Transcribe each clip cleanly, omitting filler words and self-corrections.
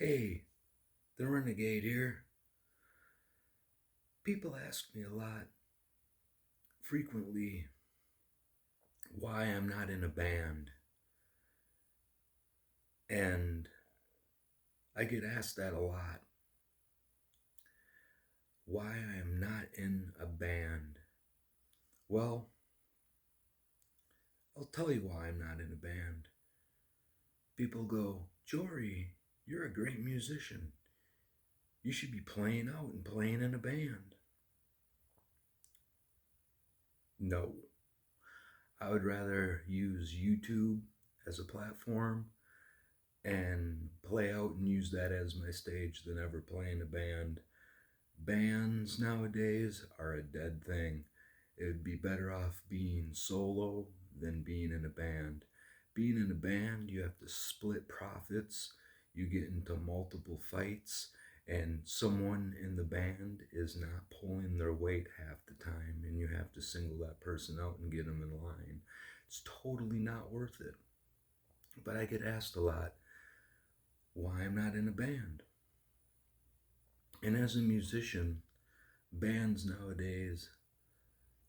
Hey, the Renegade here. People ask me a lot, frequently, why I'm not in a band. And I get asked that a lot. Why I am not in a band. Well, I'll tell you why I'm not in a band. People go, Jory, you're a great musician. You should be playing out and playing in a band. No, I would rather use YouTube as a platform and play out and use that as my stage than ever play in a band. Bands nowadays are a dead thing. It would be better off being solo than being in a band. Being in a band, you have to split profits, you get into multiple fights, and someone in the band is not pulling their weight half the time, and you have to single that person out and get them in line. It's totally not worth it. But I get asked a lot why I'm not in a band. And as a musician, bands nowadays,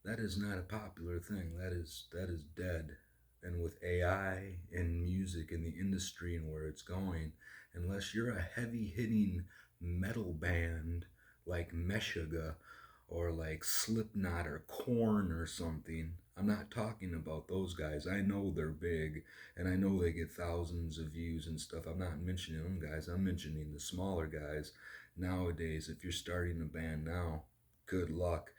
that is not a popular thing. That is dead. And with AI and music and the industry and where it's going, unless you're a heavy hitting metal band like Meshuggah or like Slipknot or Korn or something, I'm not talking about those guys. I know they're big and I know they get thousands of views and stuff. I'm not mentioning them guys. I'm mentioning the smaller guys. Nowadays, if you're starting a band now, good luck.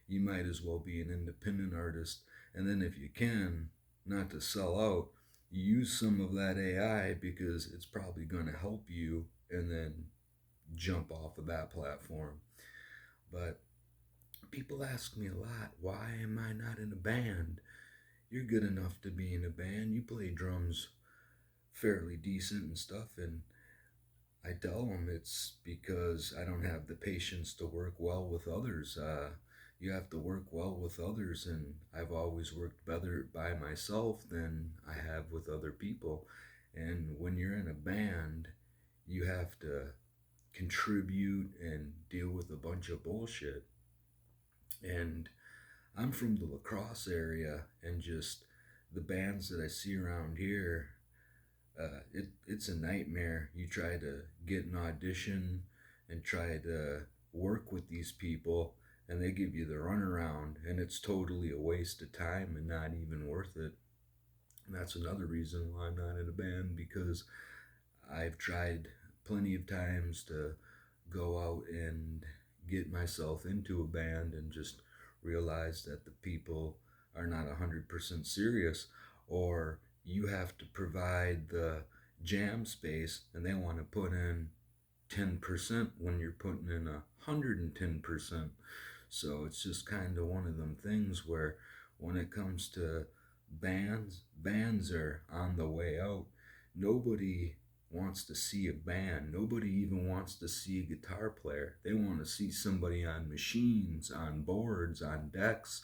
You might as well be an independent artist. And then if you can, not to sell out, use some of that AI because it's probably going to help you and then jump off of that platform. But people ask me a lot, why am I not in a band? You're good enough to be in a band. You play drums fairly decent and stuff. And I tell them it's because I don't have the patience to work well with others. You have to work well with others, and I've always worked better by myself than I have with other people. And when you're in a band, you have to contribute and deal with a bunch of bullshit. And I'm from the La Crosse area, and just the bands that I see around here, it's a nightmare. You try to get an audition and try to work with these people, and they give you the runaround, and it's totally a waste of time and not even worth it. And that's another reason why I'm not in a band, because I've tried plenty of times to go out and get myself into a band and just realize that the people are not 100% serious, or you have to provide the jam space and they want to put in 10% when you're putting in 110%. So it's just kind of one of them things where when it comes to bands are on the way out. Nobody wants to see a band. Nobody even wants to see a guitar player. They want to see somebody on machines, on boards, on decks,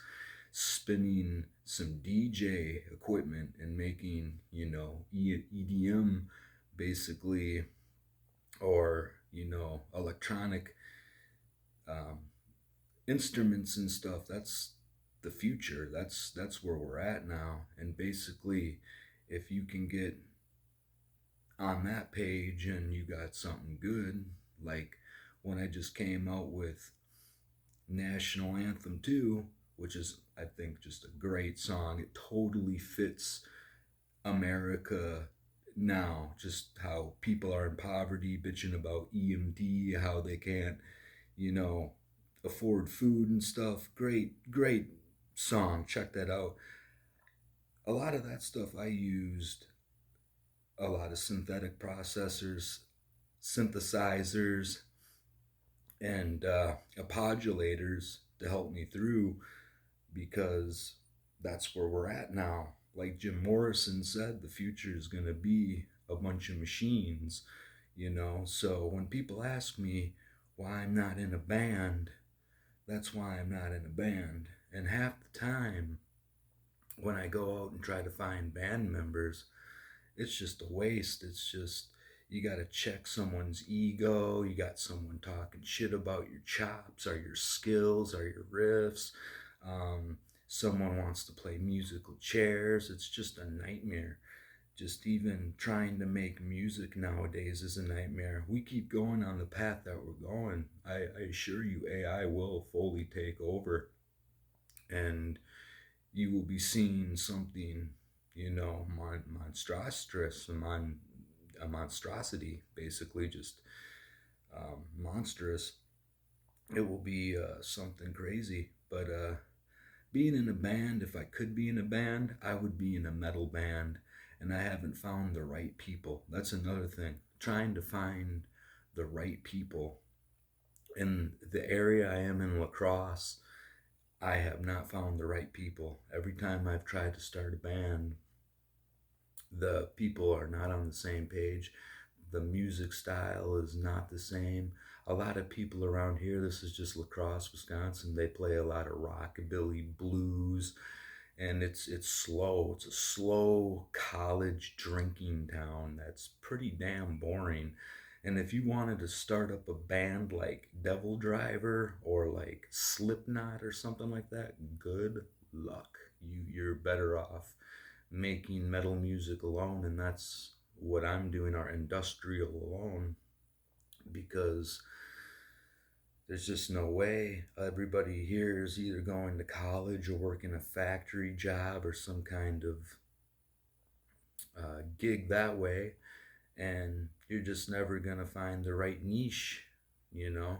spinning some DJ equipment and making, EDM basically, or, electronic um, instruments and stuff. That's the future. That's where we're at now. And basically, if you can get on that page and you got something good, like when I just came out with National Anthem 2, which is, I think, just a great song. It totally fits America now, just how people are in poverty, bitching about EMD, how they can't, you know, afford food and stuff. Great song. Check that out. A lot of that stuff I used a lot of synthetic processors, synthesizers, and modulators to help me through, because that's where we're at now. Like Jim Morrison said, the future is going to be a bunch of machines. So when people ask me why I'm not in a band, that's why I'm not in a band. And half the time, when I go out and try to find band members, it's just a waste. It's just You got to check someone's ego. You got someone talking shit about your chops or your skills or your riffs. Um, Someone wants to play musical chairs. It's just a nightmare. Just even trying to make music nowadays is a nightmare. We keep going on the path that we're going. I assure you, AI will fully take over, and you will be seeing something, monstrous, a monstrosity, basically, just monstrous. It will be something crazy. But being in a band, if I could be in a band, I would be in a metal band, and I haven't found the right people. That's another thing. Trying to find the right people. In the area I am in, La Crosse, I have not found the right people. Every time I've tried to start a band, the people are not on the same page. The music style is not the same. A lot of people around here, this is just La Crosse, Wisconsin, they play a lot of rockabilly, blues, and it's slow. It's a slow college drinking town that's pretty damn boring. And if you wanted to start up a band like Devil Driver or like Slipknot or something like that, good luck. You're better off making metal music alone, and that's what I'm doing, our industrial alone, because there's just no way. Everybody here is either going to college or working a factory job or some kind of gig that way, and you're just never gonna find the right niche, you know.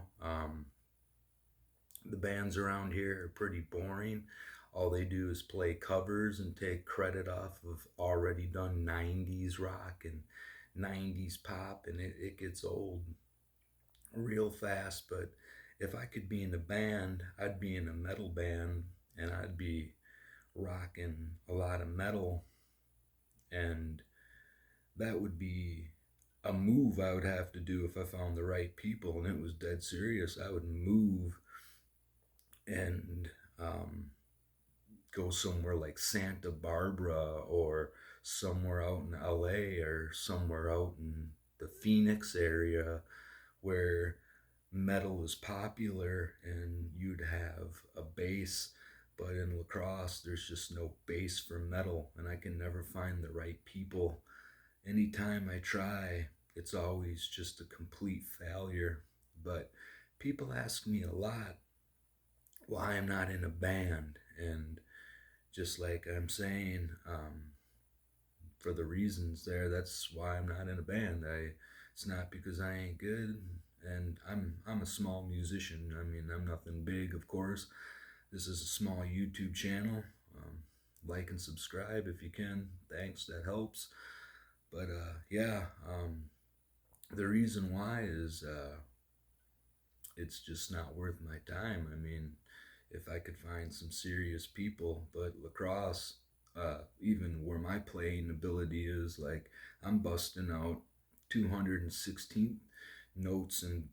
The bands around here are pretty boring. All they do is play covers and take credit off of already done 90s rock and 90s pop, and it gets old real fast. But if I could be in a band, I'd be in a metal band, and I'd be rocking a lot of metal, and that would be a move I would have to do if I found the right people and it was dead serious. I would move and go somewhere like Santa Barbara or somewhere out in LA or somewhere out in the Phoenix area where metal is popular and you'd have a base. But in La Crosse, there's just no base for metal, and I can never find the right people. Anytime I try, it's always just a complete failure. But people ask me a lot why I'm not in a band, and just like I'm saying, for the reasons there, that's why I'm not in a band. It's not because I ain't good, and I'm a small musician. I mean, I'm nothing big, of course. This is a small YouTube channel. Like and subscribe if you can. Thanks, that helps. But yeah, the reason why is it's just not worth my time. I mean, if I could find some serious people, but La Crosse, even where my playing ability is, like I'm busting out 216 notes and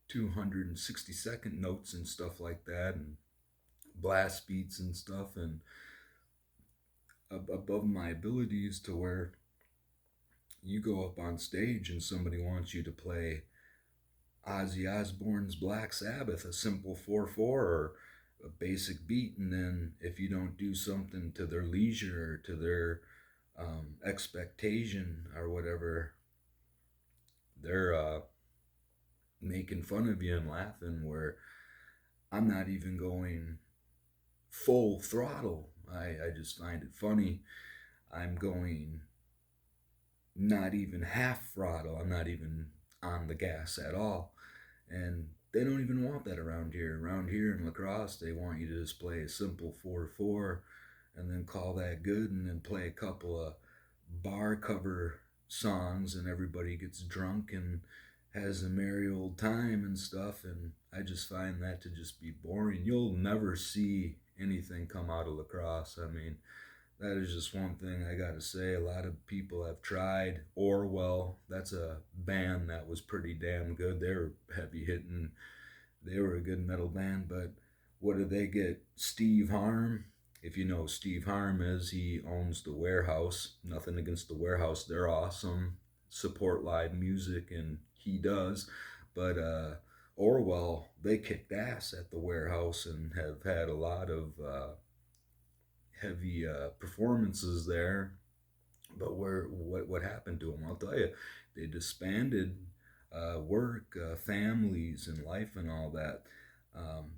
262nd notes and stuff like that, and blast beats and stuff, and above my abilities to where you go up on stage and somebody wants you to play Ozzy Osbourne's Black Sabbath, a simple 4/4 or a basic beat, and then if you don't do something to their leisure or to their expectation or whatever, they're making fun of you and laughing. Where I'm not even going full throttle. I just find it funny. I'm going not even half throttle. I'm not even on the gas at all. And they don't even want that around here. Around here in La Crosse, they want you to just play a simple 4/4 and then call that good, and then play a couple of bar cover songs, and everybody gets drunk and has a merry old time and stuff. And I just find that to just be boring. You'll never see anything come out of La Crosse. I mean, that is just one thing I gotta say. A lot of people have tried. Orwell, that's a band that was pretty damn good. They were heavy hitting. They were a good metal band, but what did they get? Steve Harm. If you know who Steve Harm is, he owns the Warehouse. Nothing against the Warehouse, they're awesome. support live music, and he does. But Orwell, they kicked ass at the warehouse and have had a lot of heavy performances there. But what happened to them? I'll tell you, they disbanded work, families, and life, and all that. Um,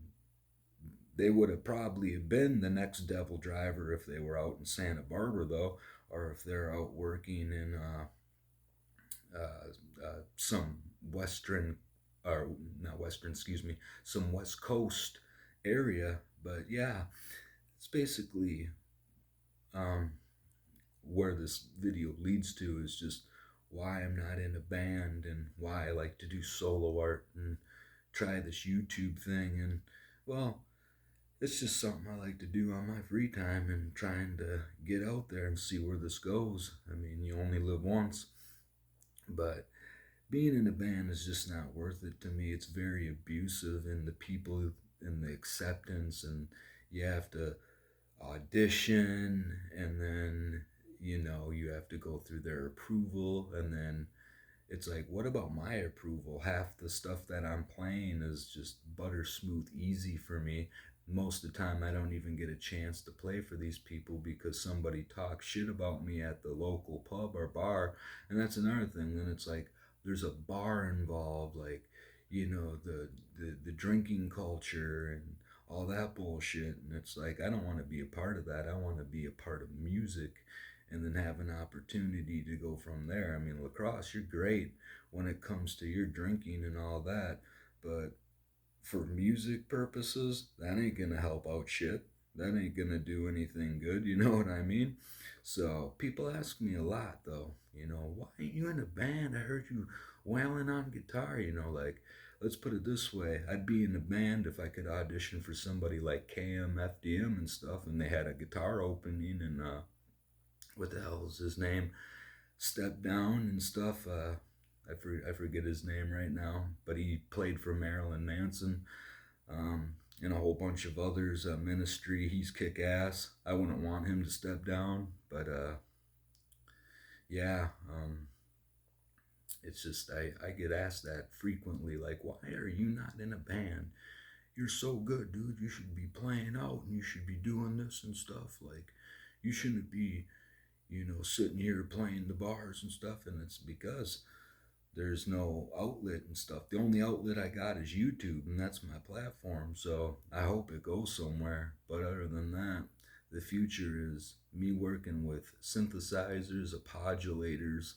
they would have probably been the next Devil Driver if they were out in Santa Barbara, though, or if they're out working in some Western, or not Western, excuse me, some West Coast area. But yeah, it's basically um, where this video leads to is just why I'm not in a band and why I like to do solo art and try this YouTube thing. And well, it's just something I like to do on my free time and trying to get out there and see where this goes. I mean, you only live once, but being in a band is just not worth it to me. It's very abusive, and the people and the acceptance, and you have to audition, and then you have to go through their approval, and then it's like, what about my approval? Half the stuff that I'm playing is just butter smooth easy for me. Most of the time I don't even get a chance to play for these people because somebody talks shit about me at the local pub or bar. And that's another thing. Then it's like there's a bar involved, like, the drinking culture and all that bullshit. And it's like, I don't want to be a part of that. I want to be a part of music and then have an opportunity to go from there. I mean, La Crosse, you're great when it comes to your drinking and all that, but for music purposes, that ain't gonna help out shit. That ain't gonna do anything good, you know what I mean? So people ask me a lot though, why ain't you in a band? I heard you wailing on guitar, like, let's put it this way, I'd be in a band if I could audition for somebody like KMFDM and stuff, and they had a guitar opening, and what the hell is his name? Step Down and stuff. I forget his name right now, but he played for Marilyn Manson, and a whole bunch of others. Ministry, he's kick ass. I wouldn't want him to step down, but yeah, it's just I get asked that frequently, like, why are you not in a band? You're so good, dude. You should be playing out and you should be doing this and stuff. Like, you shouldn't be sitting here playing the bars and stuff. And it's because there's no outlet and stuff. The only outlet I got is YouTube, and that's my platform. So I hope it goes somewhere. But other than that, the future is me working with synthesizers, modulators,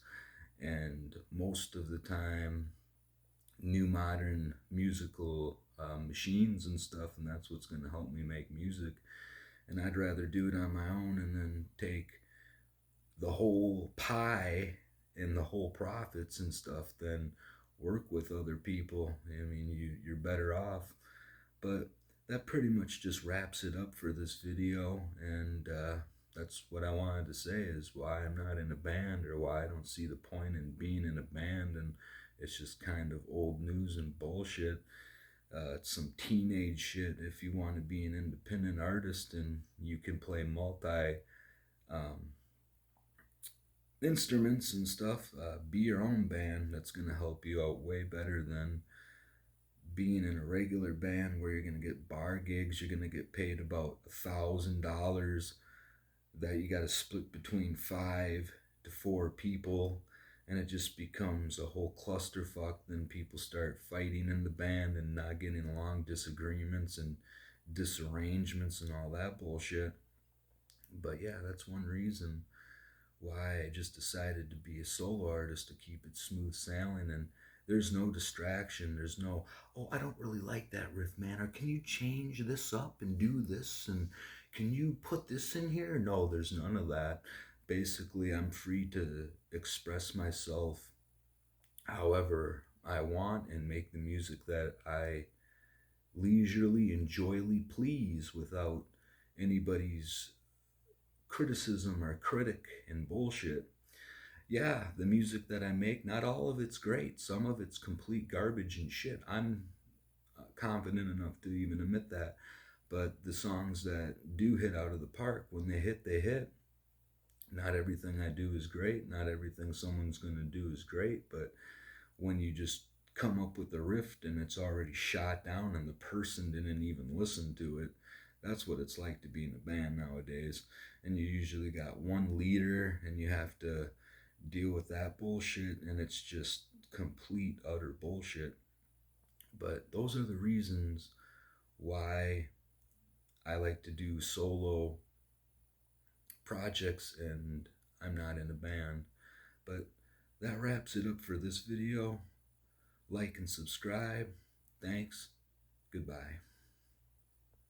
and most of the time, new modern musical machines and stuff. And that's what's going to help me make music. And I'd rather do it on my own and then take the whole pie and the whole profits and stuff than work with other people. I mean, you're better off. But that pretty much just wraps it up for this video, and that's what I wanted to say is why I'm not in a band, or why I don't see the point in being in a band, and it's just kind of old news and bullshit. It's some teenage shit if you want to be an independent artist and you can play multi um, instruments and stuff. Be your own band. That's going to help you out way better than being in a regular band where you're going to get bar gigs. You're going to get paid about $1,000 that you got to split between 5 to 4 people, and it just becomes a whole clusterfuck. Then people start fighting in the band and not getting along, disagreements and disarrangements and all that bullshit. But yeah, that's one reason why I just decided to be a solo artist, to keep it smooth sailing. And there's no distraction. There's no, oh, I don't really like that riff, man. Or can you change this up and do this? And can you put this in here? No, there's none of that. Basically, I'm free to express myself however I want and make the music that I leisurely, enjoyably please without anybody's criticism or critic and bullshit. Yeah, the music that I make, not all of it's great. Some of it's complete garbage and shit. I'm confident enough to even admit that. But the songs that do hit out of the park, when they hit, they hit. Not everything I do is great. Not everything someone's going to do is great. But when you just come up with a riff and it's already shot down and the person didn't even listen to it, that's what it's like to be in a band nowadays. And you usually got one leader and you have to deal with that bullshit, and it's just complete, utter bullshit. But those are the reasons why I like to do solo projects and I'm not in a band. But that wraps it up for this video. Like and subscribe. Thanks. Goodbye.